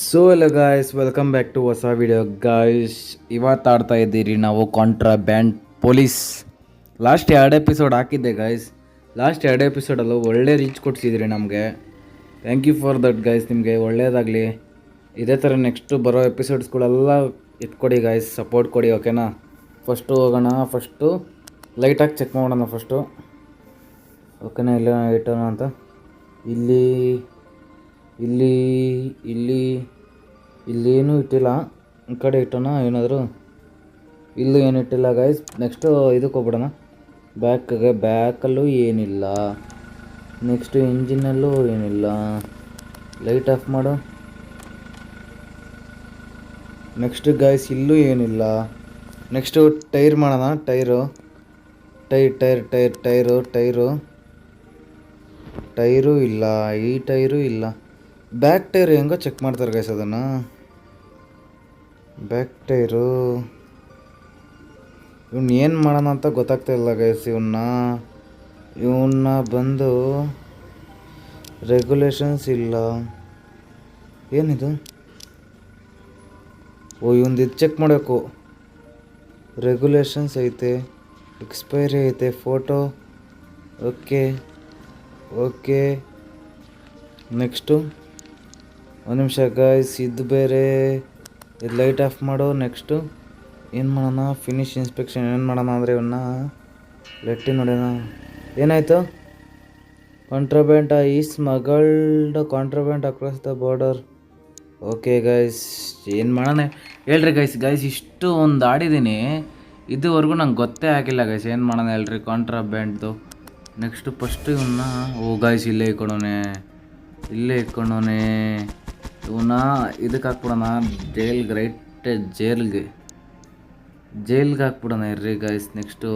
So ಎಲ್ಲ guys welcome back to ಹೊಸ video guys. ಇವತ್ತು ಆಡ್ತಾ ಇದ್ದೀರಿ ನಾವು ಕಾಂಟ್ರಾಬ್ಯಾಂಡ್ ಪೊಲೀಸ್. ಲಾಸ್ಟ್ 2 ಎಪಿಸೋಡ್ ಹಾಕಿದ್ದೆ ಗಾಯ್ಸ್. ಲಾಸ್ಟ್ 2 ಎಪಿಸೋಡಲ್ಲೂ ಒಳ್ಳೆ ರೀಚ್ ಕೊಡ್ಸಿದ್ರಿ ನಮಗೆ. Thank you for that guys. ನಿಮಗೆ ಒಳ್ಳೆಯದಾಗಲಿ. ಇದೇ ಥರ ನೆಕ್ಸ್ಟು ಬರೋ ಎಪಿಸೋಡ್ಸ್ಗಳೆಲ್ಲ ಇಟ್ಕೊಡಿ ಗಾಯ್ಸ್, ಸಪೋರ್ಟ್ ಕೊಡಿ, ಓಕೆನಾ. ಫಸ್ಟು ಹೋಗೋಣ. ಫಸ್ಟು ಲೈಟಾಗಿ ಚೆಕ್ ಮಾಡೋಣ ಫಸ್ಟು, ಓಕೆನಾ. ಇಲ್ಲ ಇಟ್ಟೋಣ ಅಂತ ಇಲ್ಲಿ ಇಲ್ಲಿ ಇಲ್ಲಿ ಇಲ್ಲೇನೂ ಇಟ್ಟಿಲ್ಲ. ಈ ಕಡೆ ಇಟ್ಟೋಣ ಏನಾದರೂ. ಇಲ್ಲೂ ಏನು ಇಟ್ಟಿಲ್ಲ ಗೈಸ್. ನೆಕ್ಸ್ಟು ಇದಕ್ಕೆ ಹೋಗ್ಬಿಡೋಣ, ಬ್ಯಾಕಲ್ಲೂ ಏನಿಲ್ಲ. ನೆಕ್ಸ್ಟು ಇಂಜಿನಲ್ಲೂ ಏನಿಲ್ಲ. ಲೈಟ್ ಆಫ್ ಮಾಡು. ನೆಕ್ಸ್ಟ್ ಗೈಸ್ ಇಲ್ಲೂ ಏನಿಲ್ಲ. ನೆಕ್ಸ್ಟು ಟೈರ್ ಮಾಡೋಣ. ಟೈರು ಇಲ್ಲ. ಈ ಟೈರು ಇಲ್ಲ. ಬ್ಯಾಕ್ ಟೈರ್ ಹೆಂಗೋ ಚೆಕ್ ಮಾಡ್ತಾರೆ ಗೈಸ್. ಅದನ್ನು ಬ್ಯಾಕ್ ಟೈರು ಇವನ್ನ ಏನು ಮಾಡೋಣ ಅಂತ ಗೊತ್ತಾಗ್ತಾ ಇಲ್ಲ ಗೈಸ್. ಇವನ್ನ ಬಂದು ರೆಗ್ಯುಲೇಷನ್ಸ್ ಇಲ್ಲ. ಏನಿದು? ಇವಂದು ಇದು ಚೆಕ್ ಮಾಡಬೇಕು. ರೆಗ್ಯುಲೇಷನ್ಸ್ ಐತೆ, ಎಕ್ಸ್ಪೈರಿ ಐತೆ, ಫೋಟೋ ಓಕೆ. ನೆಕ್ಸ್ಟು ಒಂದು ನಿಮಿಷ ಗೈಸ್, ಇದು ಬೇರೆ. ಇದು ಲೈಟ್ ಆಫ್ ಮಾಡು. ನೆಕ್ಸ್ಟು ಏನು ಮಾಡೋಣ? ಫಿನಿಶ್ ಇನ್ಸ್ಪೆಕ್ಷನ್ ಏನು ಮಾಡೋಣ ಅಂದರೆ ಇವನ್ನ ಲೆಟ್ಟಿ ನೋಡೋಣ. ಏನಾಯಿತು? Contraband contraband across the border. Okay guys, ಏನು ಮಾಡೋಣ ಹೇಳ್ರಿ ಗೈಸ್. ಇಷ್ಟು ಒಂದು ಆಡಿದ್ದೀನಿ, ಇದುವರೆಗೂ ನಂಗೆ ಗೊತ್ತೇ ಆಗಿಲ್ಲ ಗೈಸ್. ಏನು ಮಾಡೋಣ ಹೇಳ್ರಿ ಕಾಂಟ್ರಾಬ್ಯಾಂಡ್ದು. ನೆಕ್ಸ್ಟು ಫಸ್ಟು ಇವನ್ನ ಗೈಸ್ ಇಲ್ಲೇ ಇಟ್ಕೊಂಡವನೆ. ಇವನ್ನ ಇದಕ್ಕೆ ಹಾಕ್ಬಿಡೋಣ, ಜೈಲ್ಗೆ ಹಾಕ್ಬಿಡೋಣ ಇರ್ರಿ ಗೈಸ್. ನೆಕ್ಸ್ಟು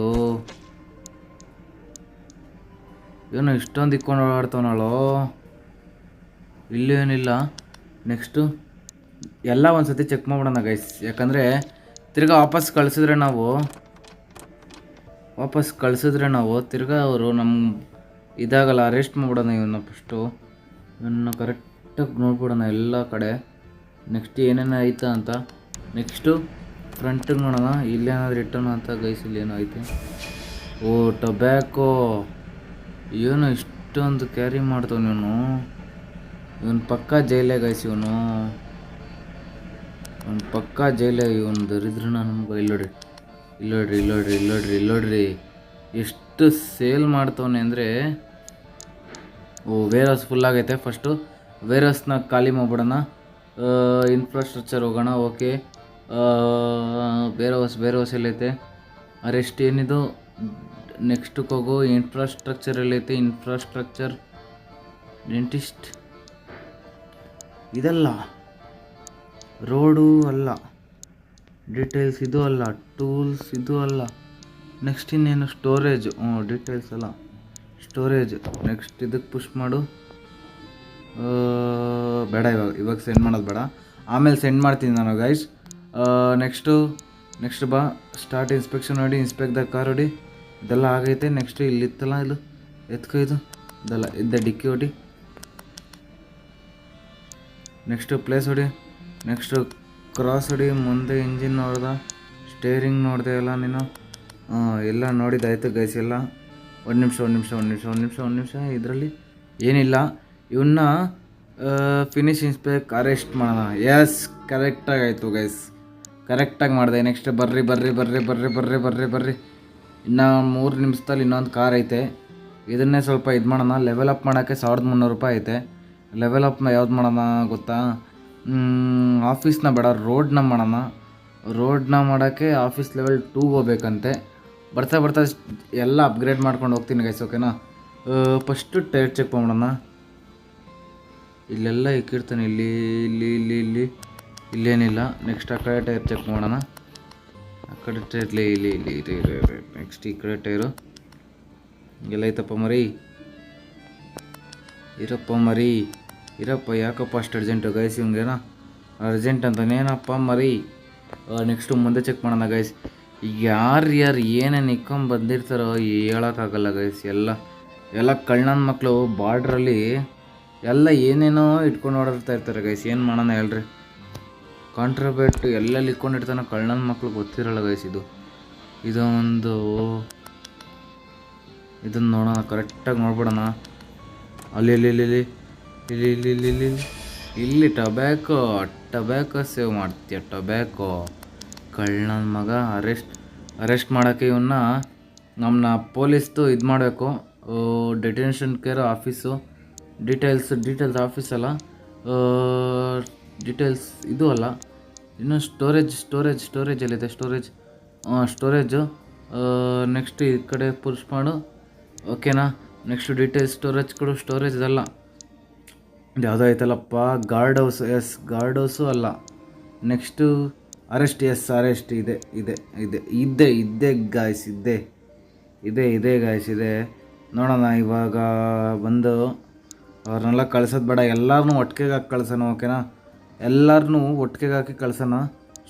ಇವನು ಇಷ್ಟೊಂದು ಇಕ್ಕೊಂಡು ಓಡಾಡ್ತಾವನಳೋ. ಇಲ್ಲೇನಿಲ್ಲ. ನೆಕ್ಸ್ಟು ಎಲ್ಲ ಒಂದು ಸತಿ ಚೆಕ್ ಮಾಡ್ಬಿಡೋಣ ಗೈಸ್. ಯಾಕಂದರೆ ತಿರ್ಗಾ ವಾಪಸ್ ಕಳಿಸಿದ್ರೆ ನಾವು ತಿರ್ಗಾ ಅವರು ನಮ್ಮ ಇದಾಗಲ್ಲ. ಅರೆಸ್ಟ್ ಮಾಡ್ಬಿಡೋಣ ಇವನ್ನ. ಫಸ್ಟು ಇವನ್ನ ಕರೆಕ್ಟಾಗಿ ನೋಡ್ಬಿಡೋಣ ಎಲ್ಲ ಕಡೆ. ನೆಕ್ಸ್ಟ್ ಏನೇನು ಆಯ್ತಾ ಅಂತ. ನೆಕ್ಸ್ಟು ಫ್ರಂಟಿಗೆ ನೋಡೋಣ, ಇಲ್ಲೇನಾದ್ರು ಇಟ್ಟೋಣ ಅಂತ ಗೈಸ್. ಇಲ್ಲೇನೋ ಐತೆ. ಟೊಬ್ಯಾಕೋ. ಏನು ಇಷ್ಟೊಂದು ಕ್ಯಾರಿ ಮಾಡ್ತಾವ ಇವನು ಪಕ್ಕಾ ಜೈಲೇ ಗೈಸ್. ಇವನು ಪಕ್ಕಾ ಜೈಲೇ. ಇವನು ದರಿದ್ರನ ನಮ್ಗೆ. ಇಲ್ಲೋಡ್ರಿ ಎಷ್ಟು ಸೇಲ್ ಮಾಡ್ತವನೆ ಅಂದರೆ. ವೇರ್ ಹೌಸ್ ಫುಲ್ ಆಗೈತೆ. ಫಸ್ಟು ವೇರ್ ಹೌಸ್ನ ಖಾಲಿ ಮಾಡ್ಬಿಡೋಣ. ಇನ್ಫ್ರಾಸ್ಟ್ರಕ್ಚರ್ ಹೋಗೋಣ. ಓಕೆ, ವೇರ್ ಹೌಸ್ ಎಲ್ಲೈತೆ? ಅರೆಸ್ಟ್ ಏನಿದು? ನೆಕ್ಸ್ಟಕ್ಕೆ ಹೋಗು. ಇನ್ಫ್ರಾಸ್ಟ್ರಕ್ಚರ್ ಎಲ್ಲೈತೆ? ಇನ್ಫ್ರಾಸ್ಟ್ರಕ್ಚರ್ ಡೆಂಟಿಸ್ಟ್ ಇದಲ್ಲ, ರೋಡು ಅಲ್ಲ, ಡೀಟೇಲ್ಸ್ ಇದು ಅಲ್ಲ, ಟೂಲ್ಸ್ ಇದು ಅಲ್ಲ. ನೆಕ್ಸ್ಟ್ ಇನ್ನೇನು? ಸ್ಟೋರೇಜ್. ಡೀಟೇಲ್ಸ್ ಅಲ್ಲ, ಸ್ಟೋರೇಜ್. ನೆಕ್ಸ್ಟ್ ಇದಕ್ಕೆ ಪುಷ್ ಮಾಡು. ಬೇಡ, ಇವಾಗ ಸೆಂಡ್ ಮಾಡೋದು ಬೇಡ, ಆಮೇಲೆ ಸೆಂಡ್ ಮಾಡ್ತೀನಿ ನಾನು ಗೈಸ್. ನೆಕ್ಸ್ಟ್ ಬಾ. ಸ್ಟಾರ್ಟ್ ಇನ್ಸ್ಪೆಕ್ಷನ್ ನೋಡಿ. ಇನ್ಸ್ಪೆಕ್ಟ್ ದ ಕಾರ್ ಹೊಡಿ. ಇದೆಲ್ಲ ಆಗೈತೆ. ನೆಕ್ಸ್ಟ್ ಇಲ್ಲಿತ್ತಲ್ಲ, ಇದು ಎತ್ಕೊ. ಇದೆಲ್ಲ ಡಿಕ್ಕಿ ಹೊಡಿ. ನೆಕ್ಸ್ಟು ಪ್ಲೇಸ್ ಹೊಡಿ. ನೆಕ್ಸ್ಟು ಕ್ರಾಸ್ ಹೊಡಿ. ಮುಂದೆ ಇಂಜಿನ್ ನೋಡ್ದ, ಸ್ಟೇರಿಂಗ್ ನೋಡಿದೆ ಎಲ್ಲ ನೀನು. ಎಲ್ಲ ನೋಡಿದ್ದಾಯ್ತು ಗೈಸ್ ಎಲ್ಲ. ಒಂದು ನಿಮಿಷ. ಇದರಲ್ಲಿ ಏನಿಲ್ಲ. ಇವನ್ನ ಫಿನಿಶ್ ಇನ್ಸ್ಪೆಕ್ಟ್ ಅರೆಸ್ಟ್ ಮಾಡೋಣ. ಎಸ್, ಕರೆಕ್ಟಾಗಿ ಆಯಿತು ಗೈಸ್, ಕರೆಕ್ಟಾಗಿ ಮಾಡಿದೆ. ನೆಕ್ಸ್ಟ್ ಬರ್ರಿ. ಇನ್ನು 3 ನಿಮಿಷದಲ್ಲಿ ಇನ್ನೊಂದು ಕಾರ್ ಐತೆ. ಇದನ್ನೇ ಸ್ವಲ್ಪ ಇದು ಮಾಡೋಣ. ಲೆವೆಲ್ ಅಪ್ ಮಾಡೋಕ್ಕೆ 1300 ರೂಪಾಯಿ ಐತೆ. ಲೆವೆಲ್ ಅಪ್ನ ಯಾವ್ದು ಮಾಡೋಣ ಗೊತ್ತಾ? ಆಫೀಸ್ನ ಬೇಡ, ರೋಡ್ನ ಮಾಡೋಣ. ರೋಡ್ನ ಮಾಡೋಕ್ಕೆ ಆಫೀಸ್ ಲೆವೆಲ್ 2 ಹೋಗ್ಬೇಕಂತೆ. ಬರ್ತಾ ಎಲ್ಲ ಅಪ್ಗ್ರೇಡ್ ಮಾಡ್ಕೊಂಡು ಹೋಗ್ತೀನಿ ಗೈಸ್, ಓಕೆನಾ. ಫಸ್ಟು ಟೈರ್ ಚೆಕ್ ಮಾಡೋಣ. ಇಲ್ಲೆಲ್ಲ ಇಕ್ಕಿರ್ತಾನೆ. ಇಲ್ಲೇನಿಲ್ಲ. ನೆಕ್ಸ್ಟ್ ಆ ಕಡೆ ಟೈರ್ ಚೆಕ್ ಮಾಡೋಣ. ಆ ಕಡೆ ಟೈರ್ ಇಲ್ಲಿ. ನೆಕ್ಸ್ಟ್ ಈ ಕಡೆ ಟೈರು ಎಲ್ಲ ಐತಪ್ಪ ಮರಿ. ಇರಪ್ಪ. ಯಾಕಪ್ಪ ಅಷ್ಟು ಅರ್ಜೆಂಟು ಗೈಸ್? ಇವಂಗೇನೋ ಅರ್ಜೆಂಟ್ ಅಂತಾನೇನಪ್ಪ ಮರಿ. ನೆಕ್ಸ್ಟು ಮುಂದೆ ಚೆಕ್ ಮಾಡೋಣ ಗೈಸ್. ಯಾರು ಏನೇನು ಇಕ್ಕೊಂಡು ಬಂದಿರ್ತಾರೋ ಹೇಳೋಕ್ಕಾಗಲ್ಲ ಗೈಸ್. ಎಲ್ಲ ಕಳ್ಳನ ಮಕ್ಕಳು ಬಾರ್ಡ್ರಲ್ಲಿ ಎಲ್ಲ ಏನೇನೋ ಇಟ್ಕೊಂಡು ಓಡಾಡ್ತಾ ಇರ್ತಾರೆ ಗೈಸ್. ಏನು ಮಾಡೋಣ ಹೇಳ್ರಿ? ಕಾಂಟ್ರಾಬ್ಯಾಂಡ್ ಎಲ್ಲೆಲ್ಲಿ ಇಟ್ಕೊಂಡಿರ್ತಾನೆ ಕಳ್ಳನ ಮಕ್ಳು ಗೊತ್ತಿರಲ್ಲ ಗೈಸ್. ಇದೊಂದು ಇದನ್ನು ನೋಡೋಣ, ಕರೆಕ್ಟಾಗಿ ನೋಡ್ಬಿಡೋಣ. ಅಲ್ಲಿ ಇಲ್ಲಿ ಇಲ್ಲಿ ಇಲ್ಲಿ ಇಲ್ಲಿ ಇಲ್ಲಿ ಇಲ್ಲಿ ಇಲ್ಲಿ ಇಲ್ಲಿ ಟೊಬ್ಯಾಕೋ ಸೇವ್ ಮಾಡ್ತೀಯ. ಟೊಬ್ಯಾಕೋ ಕಳ್ಳನ ಮಗ. ಅರೆಸ್ಟ್ ಮಾಡೋಕ್ಕೆ ಇವನ್ನ ನಮ್ಮನ್ನ ಪೊಲೀಸ್ದು ಇದು ಮಾಡಬೇಕು. Detention care office details office ಅಲ್ಲ, ಡೀಟೇಲ್ಸ್ ಇದು ಅಲ್ಲ, ಇನ್ನು ಸ್ಟೋರೇಜಲ್ಲಿದೆ. ಸ್ಟೋರೇಜು ನೆಕ್ಸ್ಟ್ ಈ ಕಡೆ ಪುಷ್ ಮಾಡು. ಓಕೆನಾ. ನೆಕ್ಸ್ಟ್ ಡೀಟೇಲ್ಸ್ ಸ್ಟೋರೇಜ್ ಕೊಡು. ಸ್ಟೋರೇಜ್ ಅಲ್ಲ, ಯಾವುದೋ ಐತಲ್ಲಪ್ಪ, ಗಾರ್ಡ್ ಹೌಸು ಅಲ್ಲ. ನೆಕ್ಸ್ಟು ಅರೆಸ್ಟ್ ಇದೆ ಗಾಯ್ಸ್. ಇದೆ ನೋಡೋಣ. ಇವಾಗ ಬಂದು ಅವ್ರನ್ನೆಲ್ಲ ಕಳ್ಸೋದು ಬೇಡ, ಎಲ್ಲರನ್ನೂ ಒಟ್ಟಿಗೆ ಹಾಕಿ ಕಳ್ಸೋಣ. ಓಕೆನಾ, ಎಲ್ಲರನ್ನೂ ಒಟ್ಟಿಗೆ ಹಾಕಿ ಕಳ್ಸೋಣ.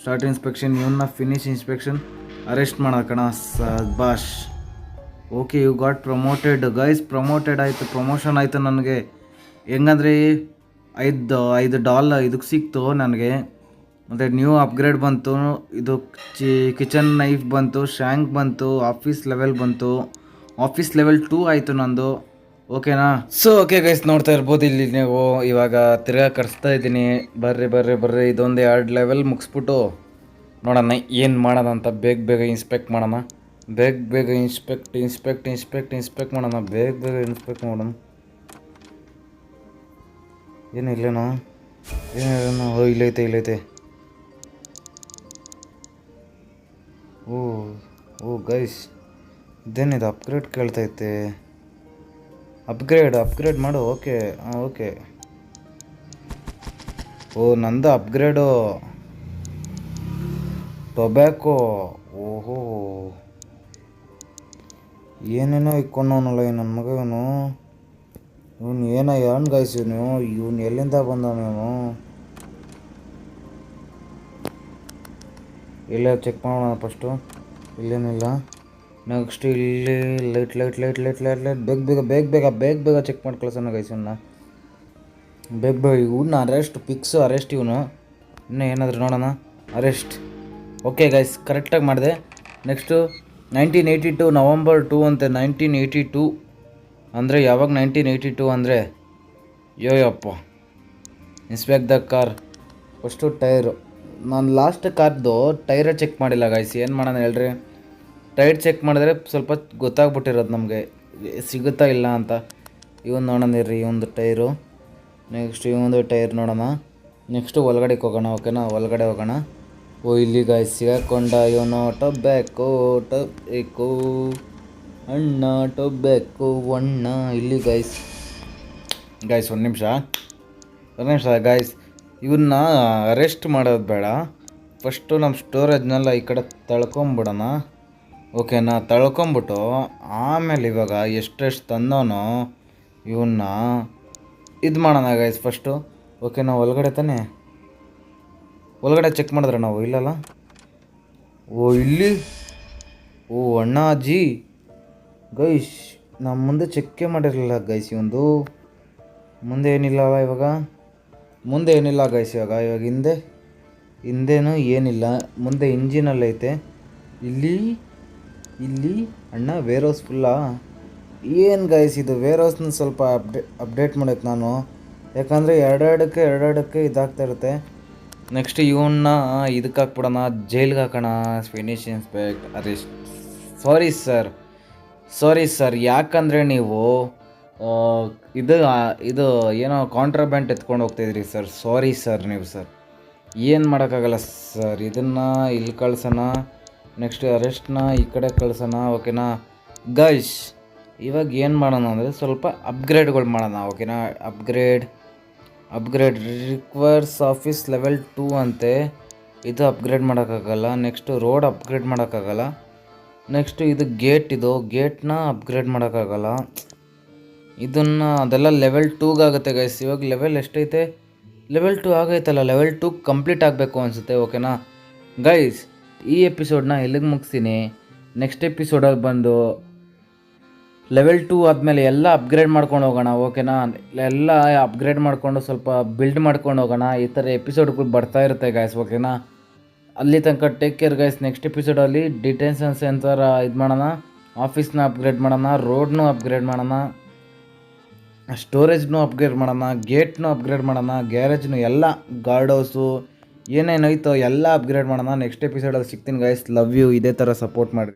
ಸ್ಟಾರ್ಟ್ ಇನ್ಸ್ಪೆಕ್ಷನ್, ಇವನ್ನ ಫಿನಿಶ್ ಇನ್ಸ್ಪೆಕ್ಷನ್. ಅರೆಸ್ಟ್ ಮಾಡೋಕಣ. ಬಾಷ್. Okay, you got promoted guys. Promotion ಆಯಿತು ನನಗೆ. ಹೆಂಗಂದ್ರೆ $5 ಇದಕ್ಕೆ ಸಿಕ್ತು ನನಗೆ. ಮತ್ತು ನ್ಯೂ ಅಪ್ಗ್ರೇಡ್ ಬಂತು. ಇದು ಕಿಚನ್ ನೈಫ್ ಬಂತು, ಶ್ಯಾಂಕ್ ಬಂತು, ಆಫೀಸ್ ಲೆವೆಲ್ 2 ಆಯಿತು ನಂದು. ಓಕೆನಾ. ಓಕೆ ಗೈಸ್, ನೋಡ್ತಾ ಇರ್ಬೋದು ಇಲ್ಲಿ ನೀವು. ಇವಾಗ ತಿರ್ಗಾ ಕರೆಸ್ತಾ ಇದ್ದೀನಿ. ಬರ್ರಿ ಇದೊಂದು 2 ಲೆವೆಲ್ ಮುಗಿಸ್ಬಿಟ್ಟು ನೋಡೋಣ ಏನು ಮಾಡೋಣ ಅಂತ. ಬೇಗ ಇನ್ಸ್ಪೆಕ್ಟ್ ಮಾಡೋಣ. ಬೇಗ ಇನ್ಸ್ಪೆಕ್ಟ್ ಮಾಡೋಣ. ಬೇಗ ಇನ್ಸ್ಪೆಕ್ಟ್ ಮಾಡೋಣ. ಏನಿಲ್ಲನೋ ಇಲ್ಲೈತೆ. ಓ ಗೈಸ್, ಇದೇನಿದು ಅಪ್ಗ್ರೇಡ್ ಕೇಳ್ತೈತೆ. ಅಪ್ಗ್ರೇಡ್ ಮಾಡು. ಓಕೆ. ನಂದು ಅಪ್ಗ್ರೇಡು ಟೊಬ್ಯಾಕೋ. ಓಹೋ, ಏನೇನೋ ಇಕ್ಕೊಂಡವನಲ್ಲ ಈ ನನ್ನ ಮಗ. ಇವನು ಏನು ಗೈಸ್, ಇವನು ಎಲ್ಲಿಂದ ಬಂದವನು? ಇಲ್ಲ, ಚೆಕ್ ಮಾಡೋಣ ಫಸ್ಟು. ಇಲ್ಲೇನಿಲ್ಲ. ನೆಕ್ಸ್ಟ್ ಇಲ್ಲಿ ಲೈಟ್. ಬೇಗ ಚೆಕ್ ಮಾಡಿ ಕಳ್ಸೋಣ ಗೈಸ್. ಇವನ್ನ ಬೇಗ ಇವನ್ನ ಅರೆಸ್ಟ್ ಇವನು. ಇನ್ನೂ ಏನಾದರೂ ನೋಡೋಣ. ಅರೆಸ್ಟ್. ಓಕೆ ಗೈಸ್, ಕರೆಕ್ಟಾಗಿ ಮಾಡಿದೆ. ನೆಕ್ಸ್ಟು 1982 ನವಂಬರ್ 2 ಅಂತೆ. 1982 ಅಂದರೆ ಯಾವಾಗ? 1982 ಅಂದರೆ ಯೋಯಪ್ಪ. Inspect the car. First tyre. ನಾನು ಲಾಸ್ಟ್ ಕಾರ್ದು ಟೈರೇ ಚೆಕ್ ಮಾಡಿಲ್ಲ ಗೈಸ್. ಏನು ಮಾಡೋಣ ಹೇಳ್ರಿ? ಟೈರ್ ಚೆಕ್ ಮಾಡಿದ್ರೆ ಸ್ವಲ್ಪ ಗೊತ್ತಾಗ್ಬಿಟ್ಟಿರೋದು ನಮಗೆ ಸಿಗುತ್ತಾ ಇಲ್ಲ ಅಂತ. ಇವನು ನೋಡೋಣ ಇರ್ರಿ, ಇವೊಂದು ಟೈರು. ನೆಕ್ಸ್ಟ್ ಇವೊಂದು ಟೈರ್ ನೋಡೋಣ. ನೆಕ್ಸ್ಟು ಒಳಗಡೆಗೆ ಹೋಗೋಣ. ಓಕೆನಾ, ಒಳಗಡೆ ಹೋಗೋಣ. ಇಲ್ಲಿ ಗಾಯ್ಸ್ ಸಿಗಾಕೊಂಡ ಇವನು. ಟೊಬ್ಯಾಕೋ ಅಣ್ಣ. ಇಲ್ಲಿ ಗಾಯ್ಸ್ ಒಂದು ನಿಮಿಷ ಗಾಯ್ಸ್. ಇವನ್ನ ಅರೆಸ್ಟ್ ಮಾಡೋದು ಬೇಡ. ಫಸ್ಟು ನಮ್ಮ ಸ್ಟೋರೇಜ್ನೆಲ್ಲ ಈ ಕಡೆ ತಳ್ಕೊಂಬಿಡೋಣ. ಓಕೆನಾ, ತಳ್ಕೊಂಬಿಟ್ಟು ಆಮೇಲೆ ಇವಾಗ ಎಷ್ಟೆಷ್ಟು ತಂದವನೋ ಇವನ್ನ ಇದು ಮಾಡೋಣ ಗೈಸ್ ಫಸ್ಟು. ಓಕೆನಾ, ಒಳಗಡೆ ತಾನೇ? ಒಳಗಡೆ ಚೆಕ್ ಮಾಡಿದ್ರೆ ನಾವು ಇಲ್ಲಲ್ಲ. ಇಲ್ಲಿ ಅಣ್ಣಾಜಿ ಗೈಸ್, ನಮ್ಮ ಮುಂದೆ ಚೆಕ್ಕೇ ಮಾಡಿರಲಿಲ್ಲ ಗೈಸ್. ಇವಂದು ಮುಂದೆ ಏನಿಲ್ಲ ಗೈಸ್. ಇವಾಗ ಹಿಂದೇನೂ ಏನಿಲ್ಲ. ಮುಂದೆ ಇಂಜಿನಲ್ಲೈತೆ. ಇಲ್ಲಿ ಅಣ್ಣ ವೇರ್ ಹೌಸ್ ಫುಲ್ಲಾ? ಏನು ಗೈಸ್ ಇದು ವೇರ್ ಹೌಸ್ನ ಸ್ವಲ್ಪ ಅಪ್ಡೇಟ್ ಮಾಡಕ್ಕೆ ನಾನು. ಯಾಕಂದರೆ ಎರಡೆರಡಕ್ಕೆ ಇದಾಗ್ತಾ ಇರುತ್ತೆ. ನೆಕ್ಸ್ಟ್ ಇವನ್ನ ಇದಕ್ಕೆ ಹಾಕ್ಬಿಡೋಣ, ಜೈಲ್ಗೆ ಹಾಕೋಣ. Finish inspect arrest. Sorry sir, ಯಾಕಂದರೆ ನೀವು ಇದು ಏನೋ ಕಾಂಟ್ರಾಬ್ಯಾಂಡ್ ಎತ್ಕೊಂಡು ಹೋಗ್ತಾಯಿದ್ರಿ ಸರ್. ಸಾರಿ ಸರ್, ನೀವು ಸರ್ ಏನು ಮಾಡೋಕ್ಕಾಗಲ್ಲ ಸರ್. ಇದನ್ನು ಇಲ್ಲಿ ಕಳ್ಸೋಣ. ನೆಕ್ಸ್ಟ್ ಅರೆಸ್ಟ್ನ ಈ ಕಡೆ ಕಳ್ಸೋಣ. ಓಕೆನಾ ಗೈಸ್, ಇವಾಗ ಏನು ಮಾಡೋಣ ಅಂದರೆ ಸ್ವಲ್ಪ ಅಪ್ಗ್ರೇಡ್ಗಳು ಮಾಡೋಣ. ಓಕೆನಾ, ಅಪ್ಗ್ರೇಡ್ ರಿಕ್ವೈರ್ಸ್ ಆಫೀಸ್ ಲೆವೆಲ್ 2 ಅಂತೆ. ಇದು ಅಪ್ಗ್ರೇಡ್ ಮಾಡೋಕ್ಕಾಗಲ್ಲ. ನೆಕ್ಸ್ಟು ರೋಡ್ ಅಪ್ಗ್ರೇಡ್ ಮಾಡೋಕ್ಕಾಗಲ್ಲ. ನೆಕ್ಸ್ಟು ಇದು ಗೇಟ್ನ ಅಪ್ಗ್ರೇಡ್ ಮಾಡೋಕ್ಕಾಗಲ್ಲ. ಅದೆಲ್ಲ ಲೆವೆಲ್ 2ಗೆ ಆಗುತ್ತೆ ಗೈಸ್. ಇವಾಗ ಲೆವೆಲ್ ಎಷ್ಟೈತೆ? ಲೆವೆಲ್ 2 ಆಗೈತಲ್ಲ. ಲೆವೆಲ್ 2 ಕಂಪ್ಲೀಟ್ ಆಗಬೇಕು ಅನಿಸುತ್ತೆ. ಓಕೆನಾ ಗೈಸ್, ಈ ಎಪಿಸೋಡ್ನ ಎಲ್ಲಿಗೆ ಮುಗಿಸ್ತೀನಿ. ನೆಕ್ಸ್ಟ್ ಎಪಿಸೋಡಲ್ಲಿ ಬಂದು ಲೆವೆಲ್ 2 ಆದಮೇಲೆ ಎಲ್ಲ ಅಪ್ಗ್ರೇಡ್ ಮಾಡ್ಕೊಂಡು ಹೋಗೋಣ, ಓಕೆನಾ? ಎಲ್ಲ ಅಪ್ಗ್ರೇಡ್ ಮಾಡಿಕೊಂಡು ಸ್ವಲ್ಪ ಬಿಲ್ಡ್ ಮಾಡ್ಕೊಂಡು ಹೋಗೋಣ. ಈ ಥರ ಎಪಿಸೋಡ್ಗಳು ಬರ್ತಾ ಇರುತ್ತೆ ಗಾಯ್ಸ್, ಓಕೆನಾ? ಅಲ್ಲಿ ತನಕ ಟೇಕ್ ಕೇರ್ ಗೈಸ್. ನೆಕ್ಸ್ಟ್ ಎಪಿಸೋಡಲ್ಲಿ ಡಿಟೆನ್ಷನ್ ಸೆಂಟರ್ ಇದು ಮಾಡೋಣ, ಆಫೀಸ್ನ ಅಪ್ಗ್ರೇಡ್ ಮಾಡೋಣ, ರೋಡ್ನು ಅಪ್ಗ್ರೇಡ್ ಮಾಡೋಣ, ಸ್ಟೋರೇಜ್ನು ಅಪ್ಗ್ರೇಡ್ ಮಾಡೋಣ, ಗೇಟ್ನು ಅಪ್ಗ್ರೇಡ್ ಮಾಡೋಣ, ಗ್ಯಾರೇಜ್ನು ಎಲ್ಲ ಗಾರ್ಡ್ ಹೌಸು ಏನೇನೈತೋ ಎಲ್ಲ ಅಪ್ಗ್ರೇಡ್ ಮಾಡೋಣ. ನೆಕ್ಸ್ಟ್ ಎಪಿಸೋಡಲ್ಲಿ ಸಿಗ್ತೀನಿ ಗೈಸ್. Love you. ಇದೇ ಥರ ಸಪೋರ್ಟ್ ಮಾಡಿ.